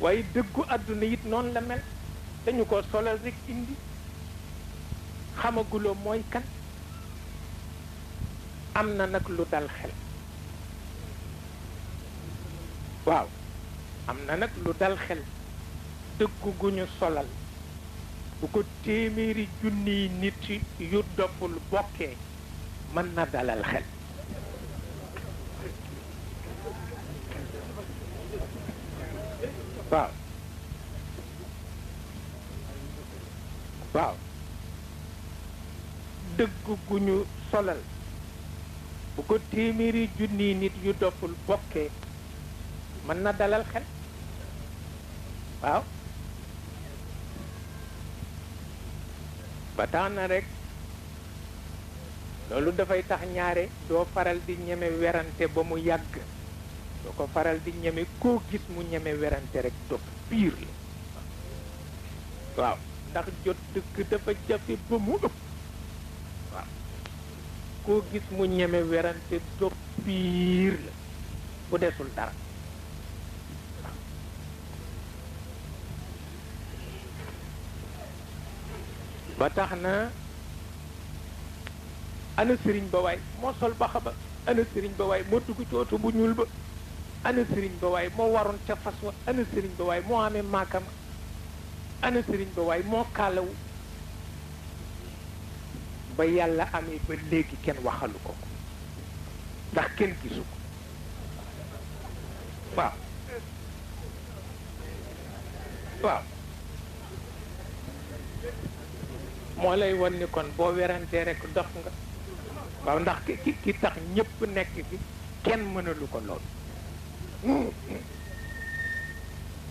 waaye dëggu àdduna it noonu la mel dañu ko solal rek indi xamaguloo mooy kan am na nag lu dal xel waaw am na nag lu dal xel dëggu gu ñu solal bu ko téeméeri junniy nit yu doppul bokkee mën na dalal xel waaw waaw dëgg gu ñu solal bu ko téeméeri junniy nit yu doppul bokkee mën na dalal xel waaw ba tax na rek loolu dafay tax ñaare doo faral di ñeme werante ba mu yàgg doo ko faral di ñeme koo gis mu ñeme werante rek dof piir la waaw ndax jot dëgg dafa jafe ba mu ëpp waaw koo gis mu ñeme werante dof piir la bu desul dara ba tax na ana sëriñ ba waay moo sol baxa ba ana sëriñ ba waay moo dugg ci oto bu ñuul ba ana sëriñ ba waay moo waroon ca fas wa ana sëriñ ba waay moo amee maakama ana sëriñ ba waay moo kaalawu ba yàlla amee ba léegi kenn waxalu ko ndax kenn gisu ko waaw waaw moo lay wan ni kon boo werantee rek dox nga waaw ndax ki tax ñëpp nekk fi kenn mënalu ko lool